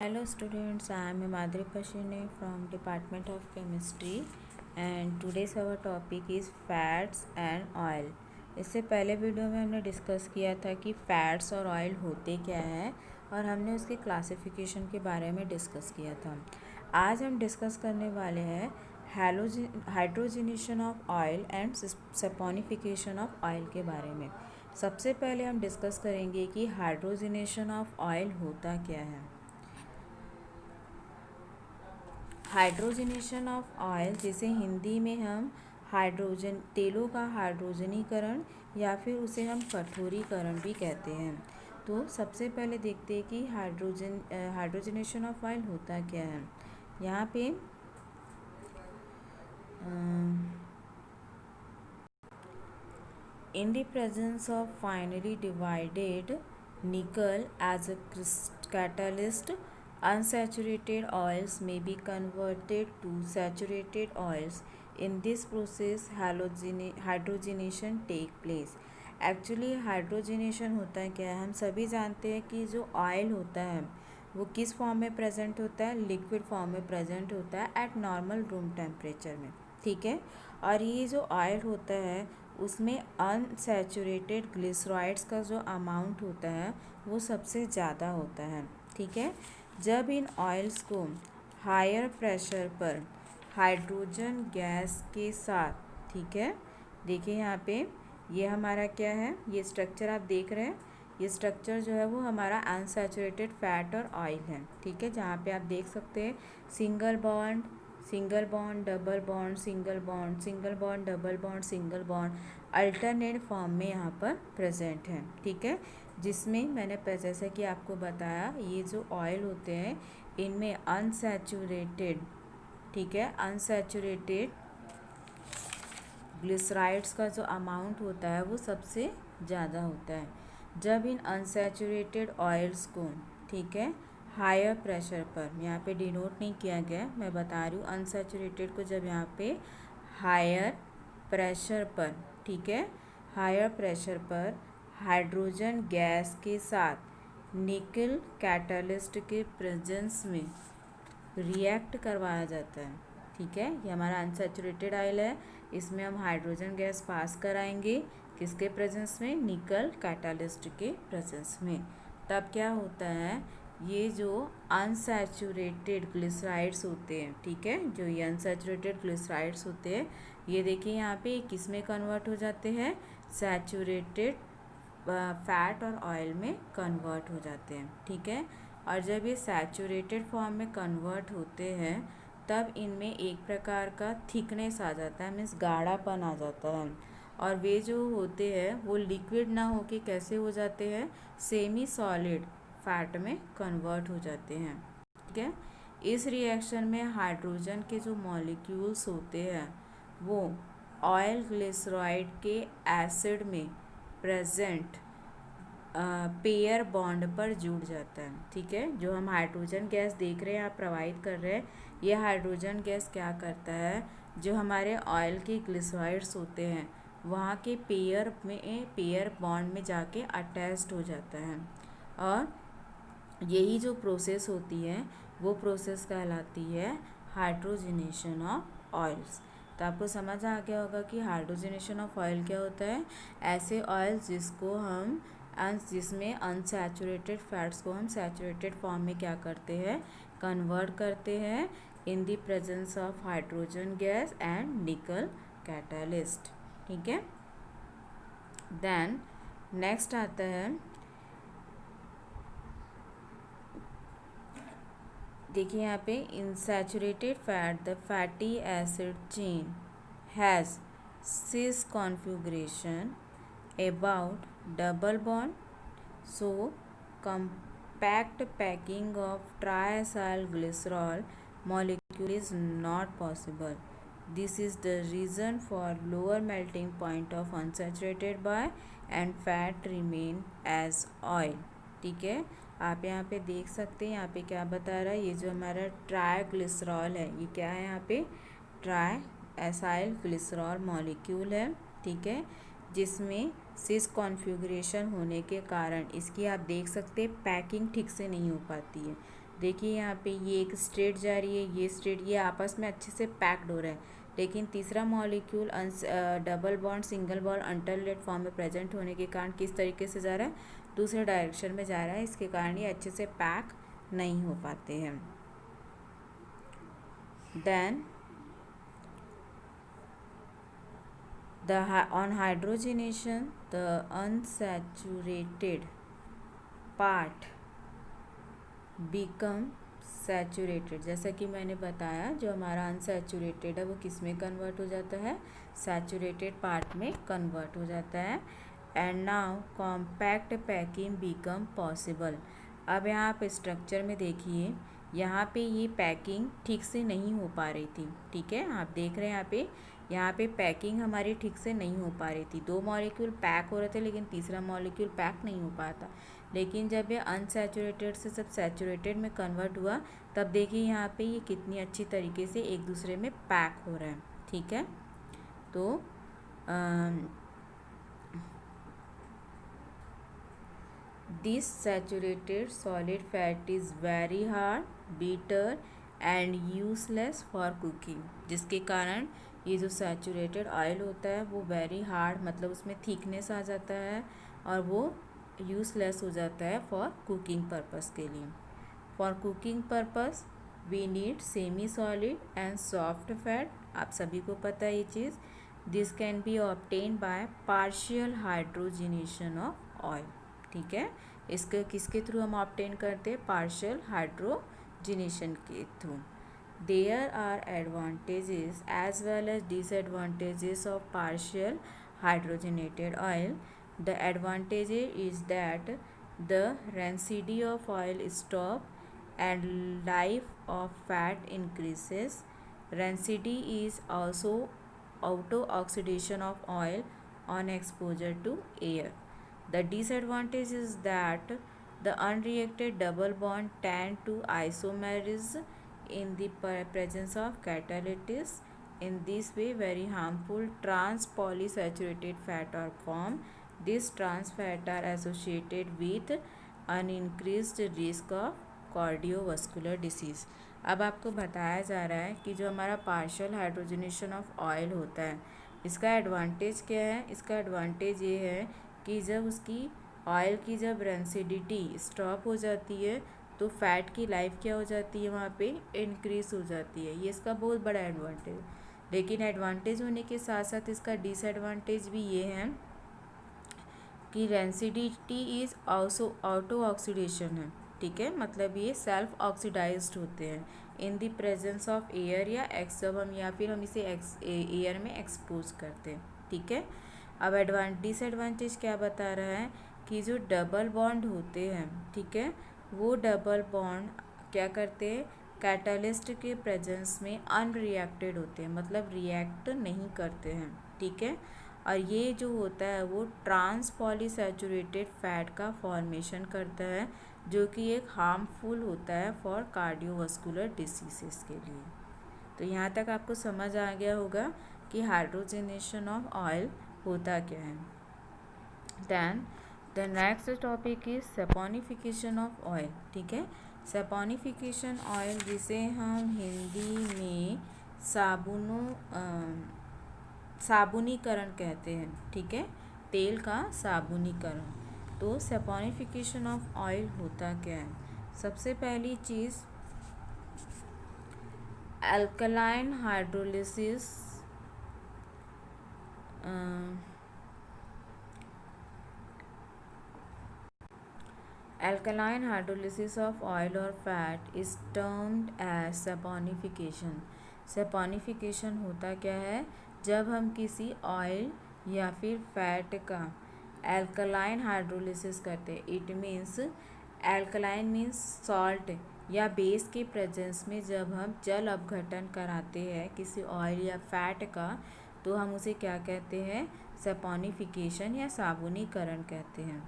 Hello students, I am Madhuri Pashine from Department of Chemistry and today's our topic is fats and oil। इससे पहले video में हमने discuss किया था कि फैट्स और ऑयल होते क्या हैं और हमने उसके क्लासिफिकेशन के बारे में डिस्कस किया था। आज हम डिस्कस करने वाले हैं hydrogenation of oil and saponification of oil के बारे में। सबसे पहले हम डिस्कस करेंगे कि हाइड्रोजनेशन ऑफ ऑयल होता क्या है। हाइड्रोजनेशन ऑफ ऑयल, जिसे हिंदी में हम हाइड्रोजन तेलों का हाइड्रोजनीकरण या फिर उसे हम कठोरीकरण भी कहते हैं। तो सबसे पहले देखते हैं कि हाइड्रोजनेशन ऑफ ऑयल होता क्या है। यहाँ पे in the presence of finely divided nickel as a catalyst, unsaturated oils may be converted to saturated oils. In this process, hydrogenation take place. Actually hydrogenation होता है क्या है, हम सभी जानते हैं कि जो ऑयल होता है वो किस फॉर्म में प्रेजेंट होता है, लिक्विड फॉर्म में प्रेजेंट होता है एट नॉर्मल रूम टेम्परेचर में, ठीक है। और ये जो ऑयल होता है उसमें अनसैचुरेटेड ग्लिसरॉइड्स का जो अमाउंट होता है वो सबसे ज़्यादा होता है, ठीक है। जब इन ऑयल्स को हायर प्रेशर पर हाइड्रोजन गैस के साथ, ठीक है, देखिए यहाँ पे ये हमारा क्या है, ये स्ट्रक्चर आप देख रहे हैं, ये स्ट्रक्चर जो है वो हमारा अनसैचुरेटेड फैट और ऑयल है, ठीक है। जहाँ पे आप देख सकते हैं single bond, double bond, single bond, double bond, single bond, alternate form में यहाँ पर प्रेजेंट है, ठीक है। जिसमें मैंने जैसा कि आपको बताया, ये जो ऑयल होते हैं इनमें अनसैचुरेटेड, ठीक है, अनसैचुरेटेड ग्लिसराइड्स का जो अमाउंट होता है वो सबसे ज़्यादा होता है। जब इन अनसैचुरेटेड ऑयल्स को, ठीक है, हायर प्रेशर पर, यहाँ पे डिनोट नहीं किया गया, मैं बता रही हूँ, अनसैचुरेटेड को जब यहाँ पे हायर प्रेशर पर, ठीक है, हायर प्रेशर पर हाइड्रोजन गैस के साथ निकल कैटलिस्ट के प्रेजेंस में रिएक्ट करवाया जाता है, ठीक है। ये हमारा अनसैचुरेटेड ऑयल है, इसमें हम हाइड्रोजन गैस पास कराएंगे किसके प्रेजेंस में, निकल कैटालिस्ट के प्रेजेंस में। तब क्या होता है, ये जो अनसैचुरेटेड ग्लिसराइड्स होते हैं, ठीक है, जो ये अनसैचुरेटेड ग्लिसराइड्स होते हैं, ये देखिए यहाँ पे किस में कन्वर्ट हो जाते हैं, सैचुरेटेड फैट और ऑयल में कन्वर्ट हो जाते हैं, ठीक है। और जब ये सैचुरेटेड फॉर्म में कन्वर्ट होते हैं तब इनमें एक प्रकार का थिकनेस आ जाता है, मीन्स गाढ़ापन आ जाता है, और वे जो होते हैं वो लिक्विड ना होके कैसे हो जाते हैं, सेमी सॉलिड फैट में कन्वर्ट हो जाते हैं, ठीक है। इस रिएक्शन में हाइड्रोजन के जो मॉलिक्यूल्स होते हैं वो ऑयल ग्लिसरॉइड के एसिड में प्रेजेंट पेयर बॉन्ड पर जुड़ जाता है, ठीक है। जो हम हाइड्रोजन गैस देख रहे हैं, आप प्रवाहित कर रहे हैं, ये हाइड्रोजन गैस क्या करता है, जो हमारे ऑयल के ग्लिसरॉइड्स होते हैं वहाँ के पेयर बॉन्ड में जाके अटैच्ड हो जाता है, और यही जो प्रोसेस होती है वो प्रोसेस कहलाती है हाइड्रोजनेशन ऑफ ऑयल्स। तो आपको समझ आ गया होगा कि हाइड्रोजनेशन ऑफ ऑयल क्या होता है, ऐसे ऑयल जिसमें अनसैचुरेटेड फैट्स को हम सैचुरेटेड फॉर्म में क्या करते हैं, कन्वर्ट करते हैं in the presence of hydrogen gas and nickel catalyst, ठीक है। देन नेक्स्ट आता है, देखिए यहाँ पे in saturated fat the fatty acid chain has cis configuration about double bond, so compact packing of triacyl glycerol molecule is not possible. This is the reason for lower melting point of unsaturated bar and fat remain as oil, ठीक है। आप यहाँ पे देख सकते हैं, यहाँ पे क्या बता रहा है, ये जो हमारा ट्राइग्लिसरॉल है, ये क्या है, यहाँ पे ट्राई एसाइल ग्लिसरॉल मॉलिक्यूल है, ठीक है, जिसमें सिस कॉन्फ़िगरेशन होने के कारण इसकी आप देख सकते हैं पैकिंग ठीक से नहीं हो पाती है, देखिए यहाँ पे ये एक स्ट्रेट जा रही है, ये स्ट्रेट, ये आपस में अच्छे से पैक्ड हो रहा है, लेकिन तीसरा molecule double bond single bond alternate form में प्रेजेंट होने के कारण किस तरीके से जा रहा है, दूसरे डायरेक्शन में जा रहा है, इसके कारण ये अच्छे से पैक नहीं हो पाते हैं। Then on hydrogenation the unsaturated part become saturated. जैसा कि मैंने बताया, जो हमारा अनसैचुरेटेड है वो किस में कन्वर्ट हो जाता है, सैचुरेटेड पार्ट में कन्वर्ट हो जाता है। And now compact packing become possible. अब यहाँ आप स्ट्रक्चर में देखिए, यहाँ पे ये पैकिंग ठीक से नहीं हो पा रही थी, ठीक है, आप देख रहे हैं यहाँ पे पैकिंग हमारी ठीक से नहीं हो पा रही थी, दो मॉलिक्यूल पैक हो रहे थे लेकिन तीसरा मॉलिक्यूल पैक नहीं हो पाता। लेकिन जब ये अनसैचुरेटेड से सब सैचुरेटेड में कन्वर्ट हुआ, तब देखिए यहाँ पे ये कितनी अच्छी तरीके से एक दूसरे में पैक हो रहा है, ठीक है। तो this saturated solid fat is very hard, bitter and useless for cooking, जिसके कारण ये जो सैचुरेटेड ऑयल होता है वो वेरी हार्ड, मतलब उसमें थिकनेस आ जाता है और वो यूजलेस हो जाता है फॉर कुकिंग पर्पस के लिए। For cooking purpose we need semi solid and soft fat, आप सभी को पता है ये चीज़। This can be obtain by partial hydrogenation of oil, ठीक है। इसके किसके थ्रू हम ऑब्टेन करते हैं, पार्शियल हाइड्रोजिनेशन के through. There are advantages as well as disadvantages of partial hydrogenated oil. The advantage is that the rancidity of oil stop and life of fat increases. Rancidity is also auto-oxidation of oil on exposure to air. The disadvantage is that the unreacted double bond tend to isomerize in the presence of catalysts. In this way, very harmful trans-polysaturated fat are formed. These trans fat are associated with an increased risk of cardiovascular disease. अब आपको बताया जा रहा है कि जो हमारा partial hydrogenation of oil होता है, इसका एडवांटेज क्या है। इसका एडवांटेज ये है कि जब उसकी ऑयल की जब रेंसिडिटी स्टॉप हो जाती है तो फैट की लाइफ क्या हो जाती है, वहाँ पे इंक्रीज हो जाती है। ये इसका बहुत बड़ा एडवांटेज। लेकिन एडवांटेज होने के साथ साथ इसका डिसएडवांटेज भी ये है कि rancidity is also auto oxidation है, ठीक है, मतलब ये सेल्फ ऑक्सीडाइज्ड होते हैं in the presence of air या जब हम या फिर हम इसे एयर में एक्सपोज करते हैं, ठीक है। अब डिसएडवांटेज क्या बता रहा है कि जो डबल बॉन्ड होते हैं, ठीक है, वो डबल बॉन्ड क्या करते हैं, कैटालिस्ट के प्रेजेंस में अनरिएक्टेड होते हैं, मतलब रिएक्ट नहीं करते हैं, ठीक है। और ये जो होता है वो ट्रांस पॉलीसैचुरेटेड फैट का फॉर्मेशन करता है, जो कि एक हार्मफुल होता है फॉर कार्डियोवास्कुलर डिसीजेस के लिए। तो यहाँ तक आपको समझ आ गया होगा कि हाइड्रोजनेशन ऑफ ऑयल होता क्या है। Then the next topic is saponification of oil, ठीक है। सैपोनिफिकेशन ऑयल, जिसे हम हिंदी में साबुनीकरण कहते हैं, ठीक है, तेल का साबुनीकरण। तो सैपोनिफिकेशन ऑफ ऑयल होता क्या है। सबसे पहली चीज़ alkaline hydrolysis, alkaline hydrolysis of oil or fat is termed as saponification। saponification होता क्या है, जब हम किसी ऑयल या फिर फैट का एल्कलाइन हाइड्रोलिसिस करते हैं। It means alkaline means salt या बेस के प्रेजेंस में जब हम जल अपघटन कराते हैं किसी ऑयल या फैट का, तो हम उसे क्या कहते हैं, सैपोनिफिकेशन या साबुनीकरण कहते हैं।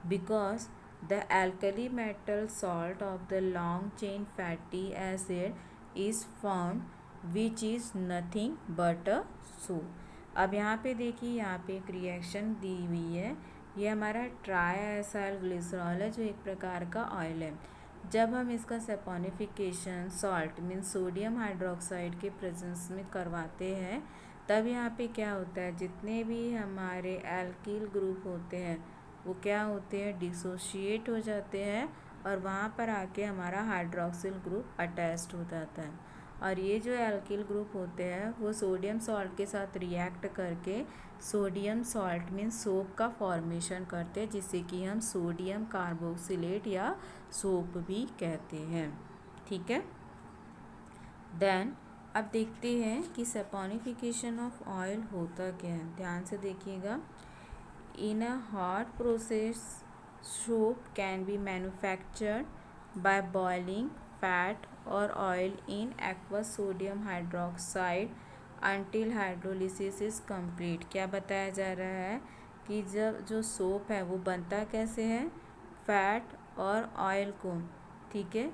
Because the alkali metal salt of the long chain fatty acid is formed which is nothing but a soap। अब यहाँ पे देखिए, यहाँ पे एक रिएक्शन दी हुई है, ये हमारा ट्राई एसाइल ग्लिसरॉल है जो एक प्रकार का ऑयल है। जब हम इसका saponification salt means sodium hydroxide के प्रेजेंस में करवाते हैं, तब यहाँ पे क्या होता है, जितने भी हमारे एल्किल ग्रुप होते हैं वो क्या होते हैं, डिसोशिएट हो जाते हैं और वहाँ पर आके हमारा हाइड्रोक्सिल ग्रुप अटैच्ड हो जाता है। और ये जो एल्किल ग्रुप होते हैं वो सोडियम सॉल्ट के साथ रिएक्ट करके सोडियम सॉल्ट मीन्स सोप का फॉर्मेशन करते हैं, जिसे कि हम सोडियम कार्बोक्सिलेट या सोप भी कहते हैं। ठीक है। देन अब देखते हैं कि सैपोनिफिकेशन ऑफ ऑयल होता क्या है। ध्यान से देखिएगा। In a hot process soap can be manufactured by boiling fat और oil in aqueous sodium hydroxide until hydrolysis is complete. क्या बताया जा रहा है कि जब जो सोप है वो बनता कैसे है, फैट और ऑयल को, ठीक है,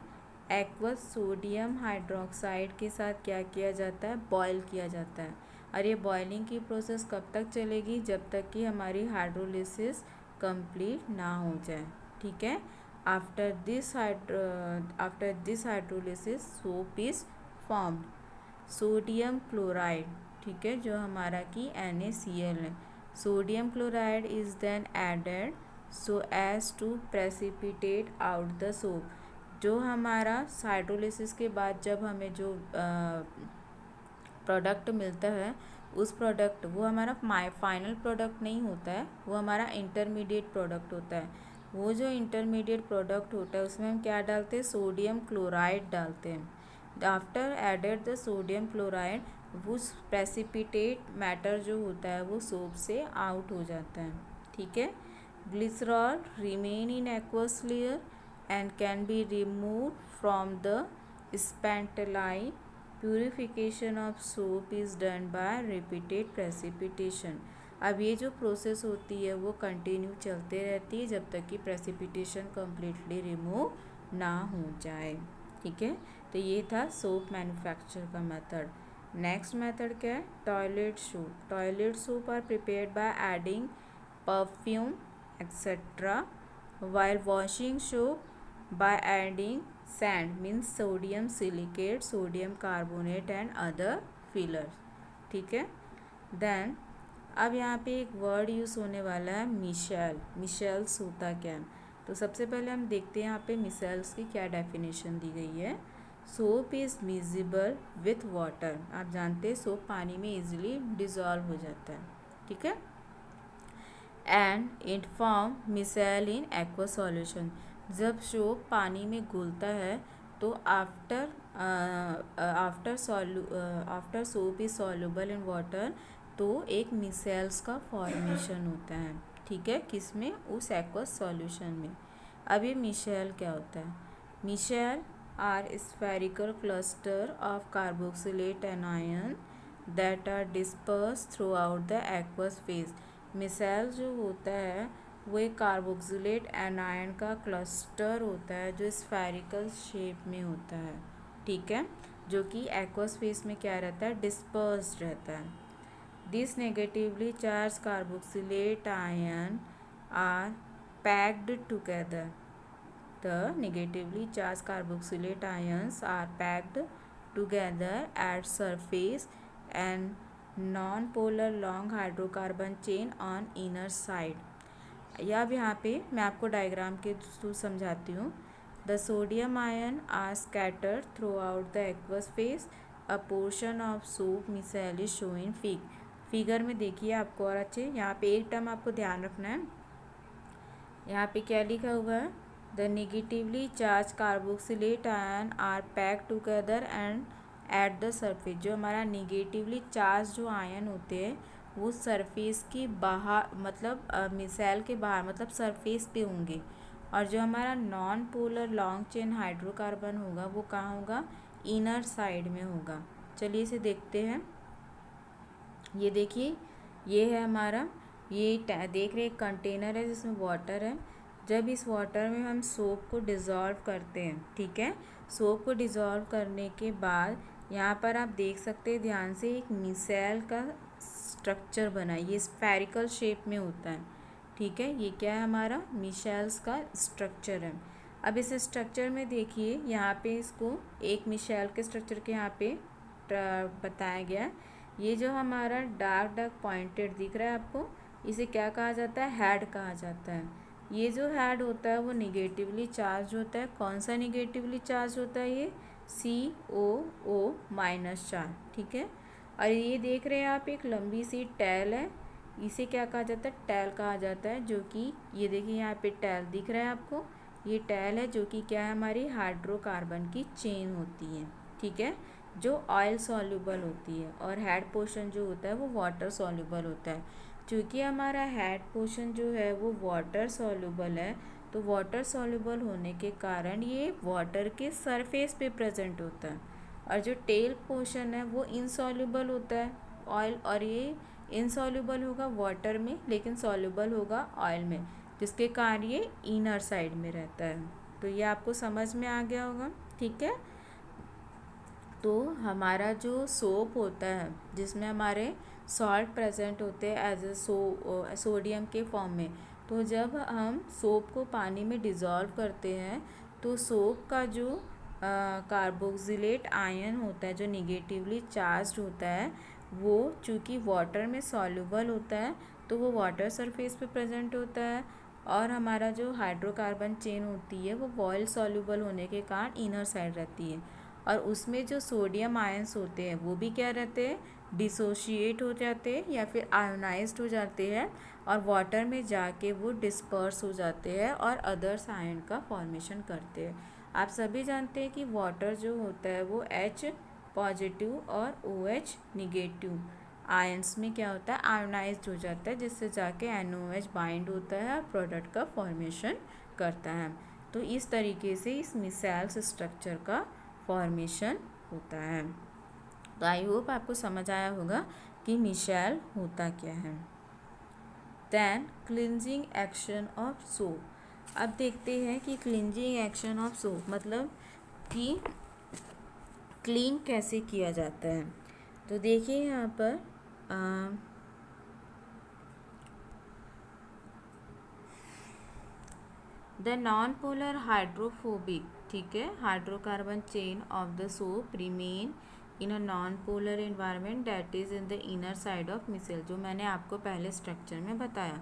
एक्वस सोडियम हाइड्रोक्साइड के साथ क्या किया जाता है, बॉयल किया जाता है। और ये बॉइलिंग की प्रोसेस कब तक चलेगी, जब तक कि हमारी हाइड्रोलिसिस कंप्लीट ना हो जाए। ठीक है। After this hydrolysis soap is formed. Sodium chloride, ठीक है, जो हमारा कि NaCl है, sodium chloride is then added so as to precipitate out the soap. जो हमारा हाइड्रोलिसिस के बाद जब हमें जो प्रोडक्ट मिलता है, उस प्रोडक्ट वो हमारा फाइनल प्रोडक्ट नहीं होता है, वो हमारा इंटरमीडिएट प्रोडक्ट होता है। वो जो इंटरमीडिएट प्रोडक्ट होता है उसमें हम क्या डालते हैं, सोडियम क्लोराइड डालते हैं। After added the sodium chloride, वो प्रेसिपिटेट मैटर जो होता है वो सोप से आउट हो जाता है। ठीक है। Glycerol remain in aqueous layer and can be removed from the spatulae. Purification of soap is done by repeated precipitation. अब ये जो प्रोसेस होती है वो कंटिन्यू चलते रहती है जब तक कि प्रेसिपिटेशन कम्प्लीटली रिमूव ना हो जाए। ठीक है। तो ये था सोप मैन्युफैक्चर का मेथड। नेक्स्ट मेथड क्या है, toilet soap. Toilet soap are prepared by adding perfume etcetera while washing soap by adding sand means sodium silicate, sodium carbonate and other fillers। ठीक है। देन अब यहाँ पे एक वर्ड यूज़ होने वाला है मिशेल। मिशेल्स होता क्या है, तो सबसे पहले हम देखते हैं यहाँ पे मिशेल्स की क्या डेफिनेशन दी गई है। Soap is miscible with water. आप जानते हैं सोप पानी में इजीली डिज़ोल्व हो जाता है। ठीक है। And it form micelle in aqua solution. जब सोप पानी में घुलता है तो after soap is soluble in water, तो एक मिसेल्स का फॉर्मेशन होता है। ठीक है, किसमें, उस एक्वस सॉल्यूशन में। अब ये मिशेल क्या होता है, micelle are spherical cluster of carboxylate anion that are disperse throughout the aqueous phase. Micelle जो होता है वो एक कार्बोक्सिलेट एनायन का क्लस्टर होता है जो स्फेरिकल शेप में होता है। ठीक है, जो कि एक्वस फेस में क्या रहता है, डिस्पर्स्ड रहता है। This negatively charge carboxylate ion are packed together. The negatively charge carboxylate ions are packed together at surface and nonpolar long hydrocarbon chain on inner side. या अब यहाँ पे मैं आपको डायग्राम के थ्रू समझाती हूँ। The sodium ion are scattered throughout the aqueous phase. A portion of soap micelle is show in figure में देखिए आपको और अच्छे। यहाँ पे एक टर्म आपको ध्यान रखना है, यहाँ पे क्या लिखा हुआ है, the negatively charge carboxylate ion are packed together and at the surface. जो हमारा निगेटिवली चार्ज जो आयन होते हैं वो सरफेस की बाहर, मतलब मिसाइल के बाहर, मतलब सरफेस पे होंगे। और जो हमारा non polar long chain hydrocarbon होगा वो कहाँ होगा, इनर साइड में होगा। चलिए इसे देखते हैं। ये देखिए, ये है हमारा, ये देख रहे एक कंटेनर है जिसमें वाटर है। जब इस वाटर में हम सोप को डिज़ोल्व करते हैं, ठीक है, सोप को डिज़ोल्व करने के बाद यहाँ पर आप देख सकते हैं ध्यान से, एक मिसाइल का स्ट्रक्चर बना है। ये स्फेरिकल शेप में होता है। ठीक है, ये क्या है, हमारा मिसाइल्स का स्ट्रक्चर है। अब इस स्ट्रक्चर में देखिए, यहाँ पे इसको एक मिशेल के स्ट्रक्चर के यहाँ पे बताया गया है। ये जो हमारा डार्क डार्क पॉइंटेड दिख रहा है आपको, इसे क्या कहा जाता है? हेड कहा जाता है। ये जो हेड होता है वो निगेटिवली चार्ज होता है। कौन सा निगेटिवली चार्ज होता है? ये COO- चार्ज, ठीक है। और ये देख रहे हैं आप, एक लंबी सी टैल है, इसे क्या कहा जाता है? टैल कहा जाता है। जो कि ये देखिए यहाँ पे टैल दिख रहा है आपको, ये टैल है जो कि क्या है? हमारी हाइड्रोकार्बन की चेन होती है, ठीक है, जो ऑयल सॉल्युबल होती है। और हेड पोर्शन जो होता है वो वाटर सॉल्युबल होता है। क्योंकि हमारा हेड पोर्शन जो है वो वाटर सॉल्युबल है, तो वाटर सॉल्युबल होने के कारण ये वाटर के सरफेस पे प्रेजेंट होता है। और जो टेल पोर्शन है वो इनसॉल्युबल होता है ऑयल, और ये इनसॉल्युबल होगा वाटर में लेकिन सॉल्युबल होगा ऑयल में, जिसके कारण ये इनर साइड में रहता है। तो ये आपको समझ में आ गया होगा, ठीक है। तो हमारा जो सोप होता है जिसमें हमारे सॉल्ट प्रेजेंट होते हैं एज ए सोडियम के फॉर्म में, तो जब हम सोप को पानी में डिज़ोल्व करते हैं तो सोप का जो कार्बोक्सिलेट आयन होता है जो निगेटिवली चार्ज होता है, वो चूँकि वाटर में सॉल्युबल होता है तो वो वाटर सरफेस पे प्रेजेंट होता है। और हमारा जो हाइड्रोकार्बन चेन होती है वो ऑयल सॉल्युबल होने के कारण इनर साइड रहती है। और उसमें जो सोडियम आयंस होते हैं वो भी क्या रहते हैं? डिसोशिएट हो जाते हैं या फिर आयोनाइज्ड हो जाते हैं, और वाटर में जाके वो डिस्पर्स हो जाते हैं और अदर्स आयन का फॉर्मेशन करते हैं। आप सभी जानते हैं कि वाटर जो होता है वो H पॉजिटिव और OH निगेटिव आयंस में क्या होता है? आयोनाइज्ड हो जाता है, जिससे जाके NOH बाइंड होता है और प्रोडक्ट का फॉर्मेशन करता है। तो इस तरीके से इस मिसाइल्स स्ट्रक्चर का फॉर्मेशन होता है। तो आई होप आपको समझ आया होगा कि मिशेल होता क्या है। Then cleansing action of soap. अब देखते हैं कि क्लिनजिंग एक्शन ऑफ सोप मतलब कि क्लीन कैसे किया जाता है। तो देखिए यहाँ पर द नॉन पोलर हाइड्रोफोबिक, ठीक है, hydrocarbon chain of the soap remain in a non polar environment that is in the inner side of micelle, जो मैंने आपको पहले स्ट्रक्चर में बताया।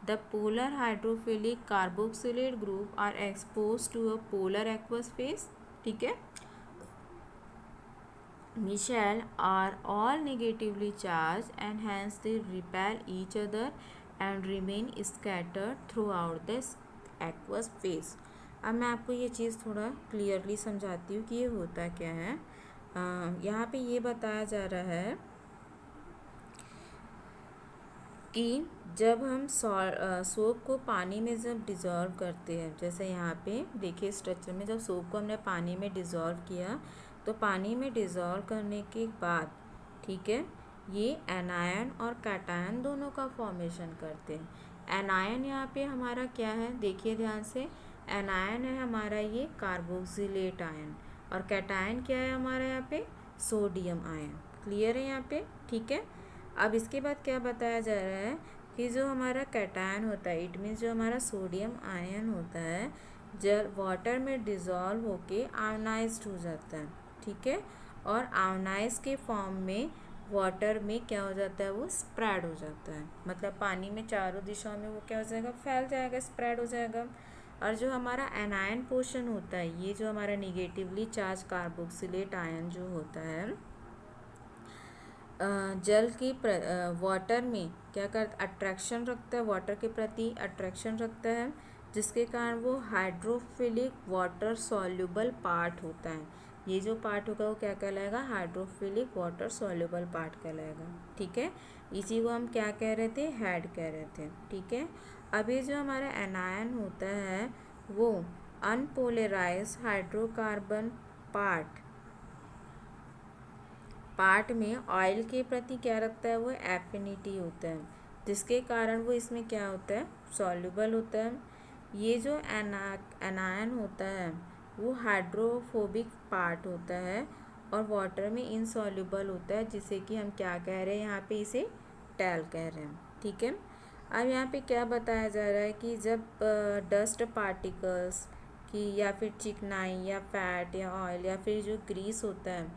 The polar hydrophilic carboxylate group are expose to a polar aqueous phase, ठीक है। Michelle are all negatively charged and hence they repel each other and remain scattered throughout the aqueous phase। अब मैं आपको ये चीज़ थोड़ा clearly समझाती हूँ कि ये होता क्या है। यहाँ पे ये बताया जा रहा है कि जब हम सोप को पानी में जब डिज़ोल्व करते हैं, जैसे यहाँ पे देखिए स्ट्रक्चर में, जब सोप को हमने पानी में डिज़ोल्व किया तो पानी में डिज़ोल्व करने के बाद, ठीक है, ये एनायन और कैटायन दोनों का फॉर्मेशन करते हैं। एनायन यहाँ पे हमारा क्या है? देखिए ध्यान से, एनायन है हमारा ये कार्बोक्सिलेट आयन, और कैटायन क्या है हमारा यहाँ पे? Sodium ion. क्लियर है यहाँ पे, ठीक है। अब इसके बाद क्या बताया जा रहा है कि जो हमारा कैटायन होता है, इट मीन्स जो हमारा सोडियम आयन होता है, जब वाटर में डिज़ोल्व होके आयोनाइज्ड हो जाता है, ठीक है, और आयोनाइज के फॉर्म में वाटर में क्या हो जाता है? वो स्प्रेड हो जाता है, मतलब पानी में चारों दिशाओं में वो क्या हो जाएगा? फैल जाएगा, स्प्रेड हो जाएगा। और जो हमारा एनायन पोर्शन होता है, ये जो हमारा निगेटिवली चार्ज कार्बोक्सिलेट आयन जो होता है, जल की वाटर में क्या कर अट्रैक्शन रखता है, वाटर के प्रति अट्रैक्शन रखता है, जिसके कारण वो हाइड्रोफिलिक वाटर सॉल्युबल पार्ट होता है। ये जो पार्ट होगा वो क्या कहलाएगा? हाइड्रोफिलिक वाटर सॉल्युबल पार्ट कहलाएगा, ठीक है। इसी को हम क्या कह रहे थे? हेड कह रहे थे, ठीक है। अभी जो हमारा एनायन होता है वो अनपोलराइज्ड हाइड्रोकार्बन पार्ट में ऑयल के प्रति क्या रखता है? वो एफिनिटी होता है, जिसके कारण वो इसमें क्या होता है? सॉल्युबल होता है। ये जो एनायन होता है वो हाइड्रोफोबिक पार्ट होता है और वाटर में इनसॉल्युबल होता है, जिसे कि हम क्या कह रहे हैं यहाँ पे? इसे टैल कह रहे हैं, ठीक है। अब यहाँ पे क्या बताया जा रहा है कि जब डस्ट पार्टिकल्स कि या फिर चिकनाई या फैट या ऑयल या फिर जो ग्रीस होता है,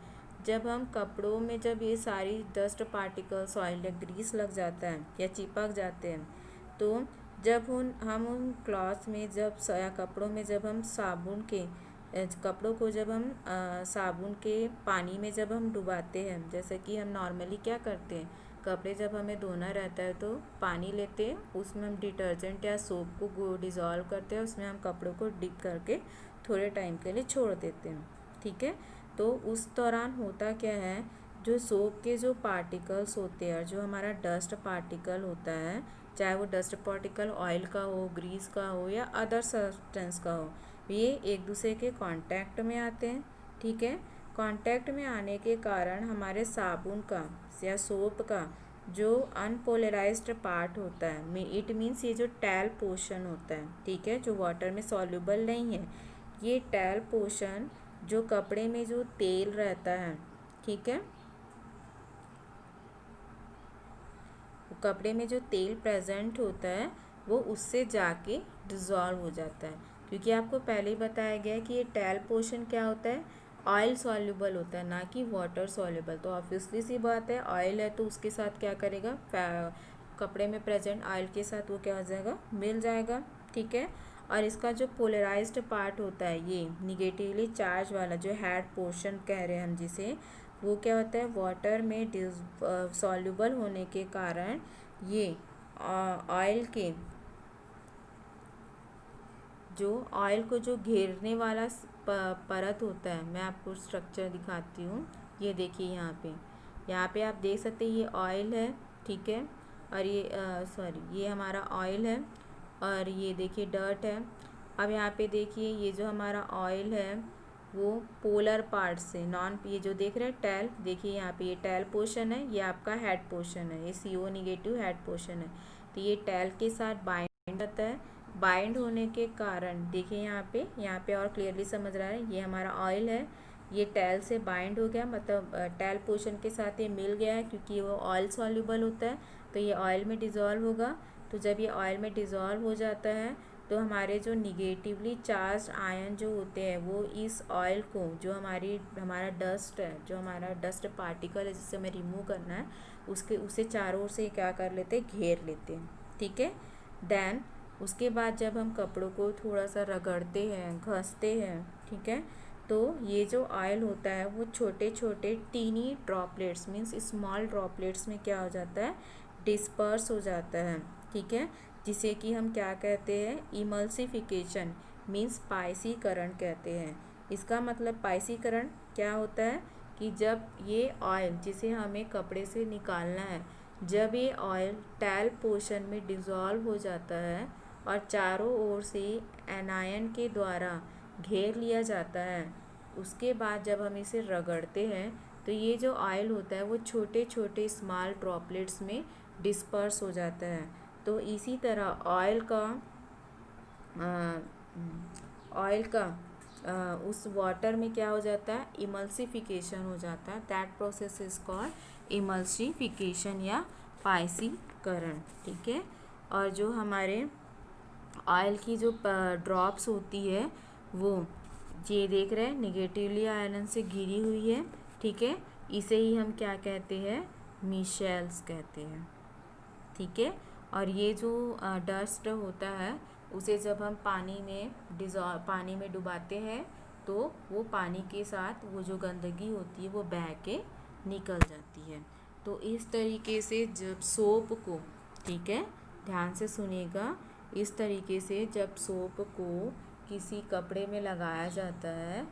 जब हम कपड़ों में जब ये सारी डस्ट पार्टिकल्स ऑयल या ग्रीस लग जाता है या चिपक जाते हैं, तो जब हम उन क्लॉथ में या कपड़ों में जब हम साबुन के कपड़ों को जब हम साबुन के पानी में जब हम डुबाते हैं, जैसे कि हम नॉर्मली क्या करते हैं, कपड़े जब हमें धोना रहता है तो पानी लेते हैं, उसमें हम डिटर्जेंट या सोप को डिज़ोल्व करते हैं, उसमें हम कपड़ों को डिप करके थोड़े टाइम के लिए छोड़ देते हैं। ठीक है, तो उस दौरान होता क्या है, जो सोप के जो पार्टिकल्स होते हैं, जो हमारा डस्ट पार्टिकल होता है, चाहे वो डस्ट पार्टिकल ऑयल का हो, ग्रीस का हो या अदर सब्सटेंस का हो, ये एक दूसरे के कांटेक्ट में आते हैं। ठीक है, कांटेक्ट में आने के कारण हमारे साबुन का या सोप का जो अनपोलराइज्ड पार्ट होता है, इट मीन्स ये जो टैल पोर्शन होता है, ठीक है, जो वाटर में सॉल्युबल नहीं है, ये टैल पोर्शन जो कपड़े में जो तेल रहता है, ठीक है, कपड़े में जो तेल प्रेजेंट होता है वो उससे जाके डिज़ोल्व हो जाता है, क्योंकि आपको पहले ही बताया गया है कि ये टैल पोर्शन क्या होता है, ऑयल सॉल्युबल होता है, ना कि वाटर सॉल्युबल। तो ऑब्वियसली सी बात है, ऑयल है तो उसके साथ क्या करेगा, कपड़े में प्रेजेंट ऑयल के साथ वो क्या हो जाएगा, मिल जाएगा। ठीक है, और इसका जो पोलराइज्ड पार्ट होता है, ये निगेटिवली चार्ज वाला जो हेड पोर्शन कह रहे हैं हम जिसे, वो क्या होता है, वाटर में सॉल्युबल होने के कारण ये ऑयल के जो ऑयल को जो घेरने वाला परत होता है, मैं आपको स्ट्रक्चर दिखाती हूँ। ये देखिए यहाँ पे आप देख सकते हैं, ये ऑयल है, ठीक है, और ये ये हमारा ऑयल है, और ये देखिए डर्ट है। अब यहाँ पे देखिए ये जो हमारा ऑयल है वो पोलर पार्ट से ये जो देख रहे हैं टैल, देखिए यहाँ पे ये टैल पोर्शन है, ये आपका हेड पोर्शन है, ये CO निगेटिव हेड पोर्शन है। तो ये टैल के साथ बाइंड होता है, बाइंड होने के कारण देखिए यहाँ पे और क्लियरली समझ रहा है, ये हमारा ऑयल है, ये टैल से बाइंड हो गया, मतलब टैल पोर्शन के साथ ये मिल गया है, क्योंकि वो ऑयल सॉल्युबल होता है, तो ये ऑयल में डिज़ोल्व होगा। तो जब ये ऑयल में डिज़ोल्व हो जाता है तो हमारे जो निगेटिवली चार्ज आयन जो होते हैं वो इस ऑयल को, जो हमारा डस्ट है, जो हमारा डस्ट पार्टिकल है जिसे हमें रिमूव करना है, उसे चारों ओर से क्या कर लेते हैं, घेर लेते हैं। ठीक है, देन उसके बाद जब हम कपड़ों को थोड़ा सा रगड़ते हैं, घसते हैं, ठीक है, तो ये जो ऑयल होता है वो छोटे छोटे tiny droplets means small droplets में क्या हो जाता है, डिस्पर्स हो जाता है। ठीक है, जिसे कि हम क्या कहते हैं, इमल्सिफिकेशन मीन्स पाइसीकरण कहते हैं। इसका मतलब पाइसीकरण क्या होता है कि जब ये ऑयल जिसे हमें कपड़े से निकालना है, जब ये ऑयल टैल पोर्शन में डिज़ोल्व हो जाता है और चारों ओर से एनायन के द्वारा घेर लिया जाता है, उसके बाद जब हम इसे रगड़ते हैं तो ये जो ऑयल होता है वो छोटे छोटे स्मॉल ड्रॉपलेट्स में डिस्पर्स हो जाता है। तो इसी तरह ऑयल का उस वाटर में क्या हो जाता है, इमल्सिफिकेशन हो जाता है। That process is called emulsification या पाइसीकरण। ठीक है, और जो हमारे ऑयल की जो ड्रॉप्स होती है वो ये देख रहे हैं निगेटिवली आयरन से घिरी हुई है। ठीक है, इसे ही हम क्या कहते हैं, मिशेल्स कहते हैं। ठीक है, और ये जो डस्ट होता है उसे जब हम पानी में डुबाते हैं तो वो पानी के साथ वो जो गंदगी होती है वो बह के निकल जाती है। तो इस तरीके से जब सोप को, ठीक है, ध्यान से सुनिएगा, इस तरीके से जब सोप को किसी कपड़े में लगाया जाता है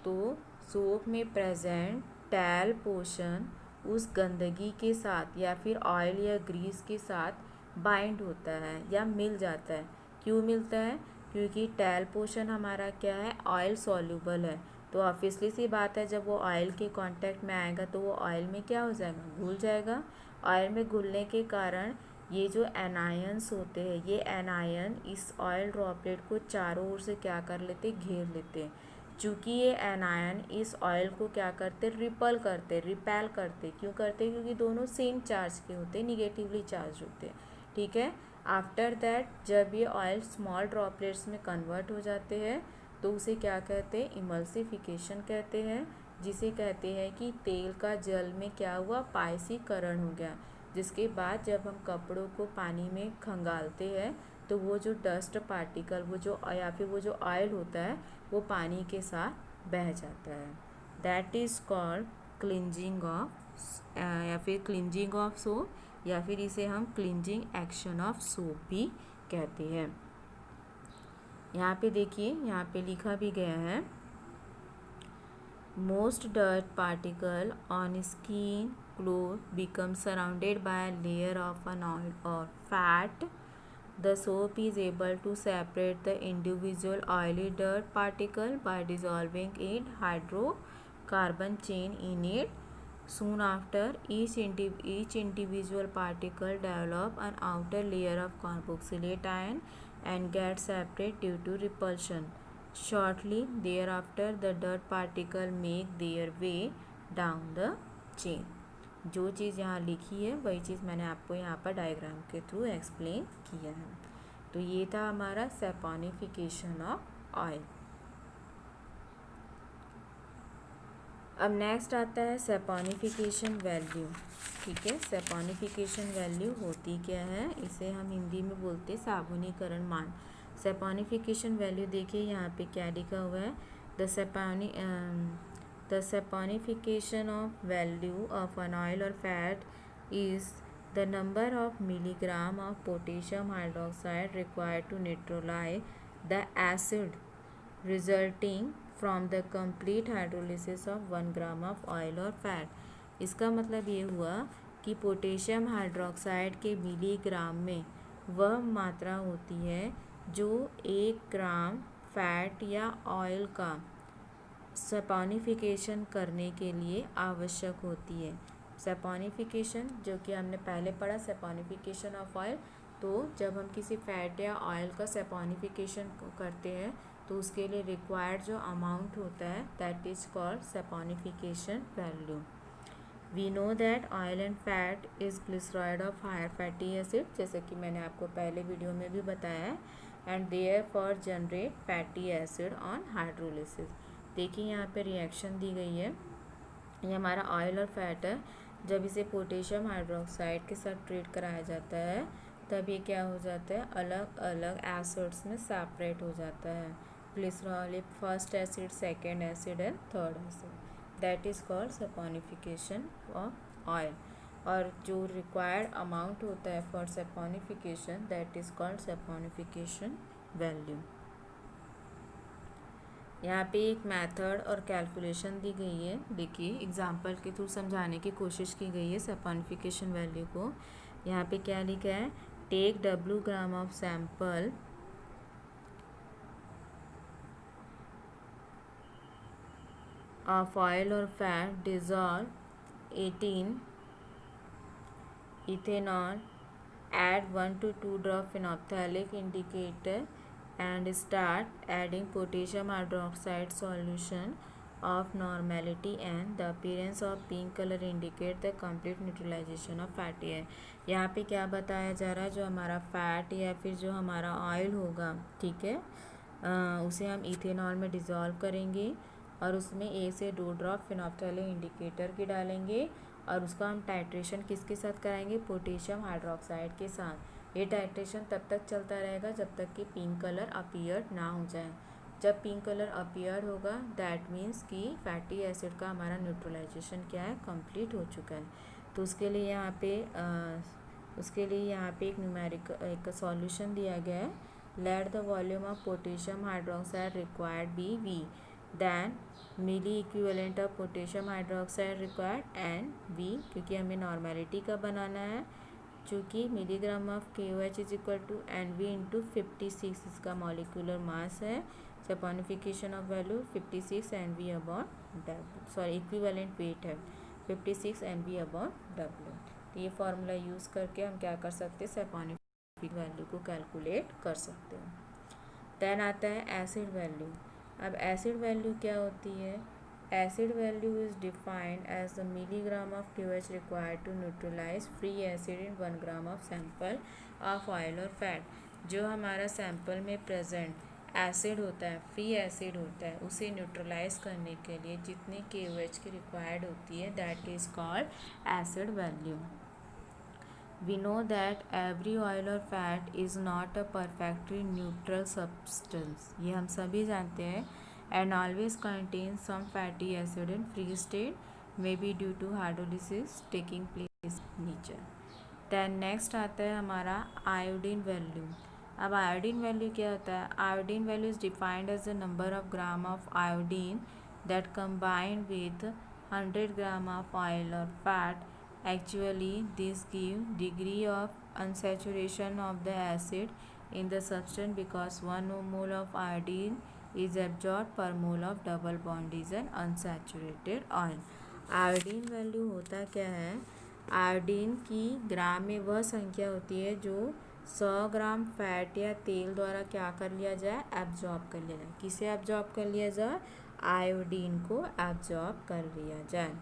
तो सोप में प्रेजेंट टैल पोर्शन उस गंदगी के साथ या फिर ऑयल या ग्रीस के साथ बाइंड होता है या मिल जाता है। क्यों मिलता है, क्योंकि टैल पोर्शन हमारा क्या है, ऑयल सॉल्युबल है। तो ऑब्वियसली सी बात है, जब वो ऑयल के कांटेक्ट में आएगा तो वो ऑयल में क्या हो जाएगा, घुल जाएगा। ऑयल में घुलने के कारण ये जो एनायंस होते हैं, ये एनायन इस ऑयल ड्रॉपलेट को चारों ओर से क्या कर लेते, घेर लेते हैं। चूँकि ये एनायन इस ऑयल को क्या करते, रिपेल करते। क्यों करते, क्योंकि दोनों सेम चार्ज के होते, निगेटिवली चार्ज होते। ठीक है, आफ्टर दैट जब ये ऑयल स्मॉल ड्रॉपलेट्स में कन्वर्ट हो जाते हैं तो उसे क्या कहते हैं, इमल्सिफिकेशन कहते हैं, जिसे कहते हैं कि तेल का जल में क्या हुआ, पायसीकरण हो गया, जिसके बाद जब हम कपड़ों को पानी में खंगालते हैं तो वो जो डस्ट पार्टिकल वो जो या फिर वो जो ऑयल होता है वो पानी के साथ बह जाता है। That is called cleansing of या फिर क्लिंजिंग ऑफ सोप, या फिर इसे हम क्लिंजिंग एक्शन ऑफ सोप भी कहते हैं। यहाँ पे देखिए, यहाँ पे लिखा भी गया है, most dirt particle on skin cloth become surrounded by a layer of an oil or fat. The soap is able to separate the individual oily dirt particle by dissolving in hydrocarbon chain in it. Soon after, each individual particle develop an outer layer of carboxylate ion and get separate due to repulsion. Shortly thereafter, the dirt particle make their way down the chain. जो चीज़ यहाँ लिखी है वही चीज़ मैंने आपको यहाँ पर diagram के थ्रू एक्सप्लेन किया है। तो ये था हमारा सैपोनिफिकेशन ऑफ ऑयल। अब नेक्स्ट आता है सैपोनिफिकेशन वैल्यू। ठीक है, सैपोनिफिकेशन वैल्यू होती क्या है, इसे हम हिंदी में बोलते हैं साबुनीकरण मान। सैपोनिफिकेशन वैल्यू देखिए यहाँ पे क्या लिखा हुआ है, the saponification of value of an oil और fat is the number of milligram of potassium hydroxide required to neutralise the acid resulting from the complete hydrolysis of 1 gram of oil और fat. इसका मतलब ये हुआ कि potassium hydroxide के milligram में वह मात्रा होती है जो 1 ग्राम फैट या ऑयल का सैपोनिफिकेशन करने के लिए आवश्यक होती है। सैपोनिफिकेशन जो कि हमने पहले पढ़ा, सैपोनिफिकेशन ऑफ ऑयल, तो जब हम किसी फैट या ऑयल का सैपोनिफिकेशन करते हैं तो उसके लिए रिक्वायर्ड जो अमाउंट होता है that is called saponification value. We know that oil and fat is glyceride of higher fatty acid, जैसे कि मैंने आपको पहले वीडियो में भी बताया है, and therefore generate fatty acid on hydrolysis. देखिए यहाँ पे रिएक्शन दी गई है, ये हमारा ऑयल और फैट है, जब इसे पोटेशियम हाइड्रोक्साइड के साथ ट्रीट कराया जाता है तब ये क्या हो जाता है, अलग अलग एसिड्स में सेपरेट हो जाता है। Glycerol first acid, second acid and third acid, that is called saponification of oil. और जो रिक्वायर्ड अमाउंट होता है for saponification that is called saponification value. यहाँ पे एक मेथड और कैलकुलेशन दी गई है, देखिए एग्जांपल के थ्रू समझाने की कोशिश की गई है सैपोनिफिकेशन वैल्यू को। यहाँ पे क्या लिखा है, take W gram of sample of oil or fat, dissolve 18 ethanol, add 1 to 2 drop phenolphthalic indicator and start adding potassium hydroxide solution of normality and the appearance of pink color indicate the complete neutralization of fatty है। यहाँ पे क्या बताया जा रहा है, जो हमारा फैट या फिर जो हमारा ऑयल होगा, ठीक है, उसे हम इथेनॉल में डिज़ोल्व करेंगे और उसमें 1 से 2 ड्रॉप फिनोल्फ्थालिक इंडिकेटर की डालेंगे और उसका हम टाइट्रेशन किसके साथ कराएंगे, पोटेशियम हाइड्रोक्साइड के साथ। ये टाइट्रेशन तब तक चलता रहेगा जब तक कि पिंक कलर अपीयर ना हो जाए। जब पिंक कलर अपीयर होगा दैट मीन्स कि फैटी एसिड का हमारा न्यूट्रलाइजेशन क्या है, कंप्लीट हो चुका है। तो उसके लिए यहाँ पे एक न्यूमेरिक एक सॉल्यूशन दिया गया है, let the volume of potassium hydroxide required be V, then milli equivalent of potassium hydroxide required and V, क्योंकि हमें नॉर्मेलिटी का बनाना है, चूँकि milligram of KOH is equal to NV into 56 इसका मॉलिक्यूलर मास है। Saponification of value 56 NV upon W, sorry equivalent weight है 56 NV upon W। तो ये फार्मूला यूज़ करके हम क्या कर सकते हैं, सैपोनिफिक वैल्यू को कैलकुलेट कर सकते हैं। देन आता है एसिड वैल्यू। अब एसिड वैल्यू क्या होती है, acid value is defined as the milligram of KOH required to neutralise free acid in 1 gram of sample of oil और फैट। जो हमारा सैंपल में प्रेजेंट एसिड होता है, फ्री एसिड होता है, उसे न्यूट्रलाइज करने के लिए जितनी KOH की रिक्वायर्ड होती है that is called acid value. We know that every oil or fat is not a perfectly neutral substance. ये हम सभी जानते हैं. And always contains some fatty acid in free state, maybe due to hydrolysis taking place in nature. Then next आता है हमारा iodine value. अब iodine value क्या होता है? Iodine value is defined as the number of gram of iodine that combined with 100 gram of oil or fat. Actually, this gives degree of unsaturation of the acid in the substance because 1 mole of iodine is absorbed per mole of double bond is an unsaturated oil. Iodine value होता क्या है? Iodine की ग्राम में वह संख्या होती है जो 100 ग्राम फैट या तेल द्वारा क्या कर लिया जाए? एब्जॉर्ब कर लिया जाए. किसे एब्जॉर्ब कर लिया जाए? आयोडीन को एब्जॉर्ब कर लिया जाए.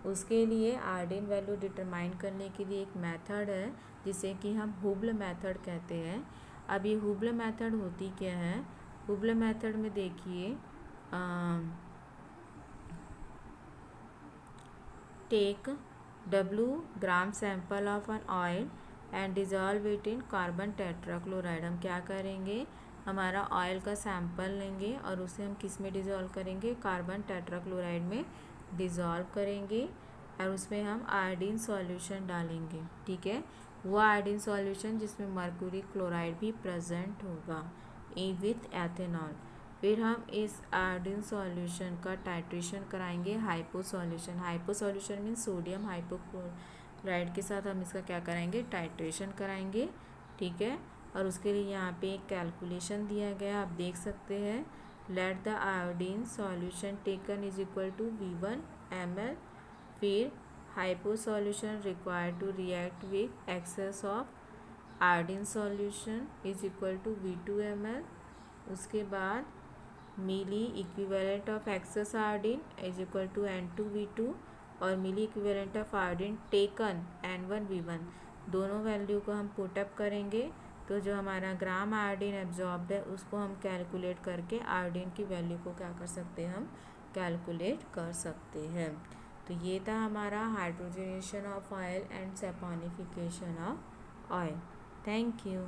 उसके लिए आयोडीन वैल्यू डिटरमाइन करने के लिए एक मेथड है जिसे कि हम हुबल मेथड कहते हैं. अब ये हुबल मेथड होती क्या है? हुबल मेथड में देखिए, take W gram sample of an oil and dissolve it in carbon tetrachloride. हम क्या करेंगे? हमारा ऑयल का सैंपल लेंगे और उसे हम किस में डिजॉल्व करेंगे? कार्बन टेट्राक्लोराइड में डिज़ोल्व करेंगे और उसमें हम आयोडीन सॉल्यूशन डालेंगे. ठीक है, वो आयोडीन सॉल्यूशन जिसमें मर्क्यूरी क्लोराइड भी प्रेजेंट होगा विथ एथेनॉल. फिर हम इस आयोडीन सॉल्यूशन का टाइट्रेशन कराएंगे hypo solution. Hypo solution means sodium hypochloride के साथ हम इसका क्या कराएंगे? टाइट्रेशन कराएंगे. ठीक है, और उसके लिए यहाँ पे एक कैलकुलेशन दिया गया, आप देख सकते हैं. Let the iodine solution taken is equal to V1 ml. फिर hypo solution required to react with excess of iodine solution is equal to V2 ml. उसके बाद milli equivalent of excess iodine is equal to N2V2 और milli equivalent of iodine taken N1V1. दोनों value को हम put up करेंगे तो जो हमारा ग्राम आयोडीन एब्जॉर्ब्ड है उसको हम कैलकुलेट करके आयोडीन की वैल्यू को क्या कर सकते हैं? हम कैलकुलेट कर सकते हैं. तो ये था हमारा hydrogenation of oil and saponification of oil. Thank you.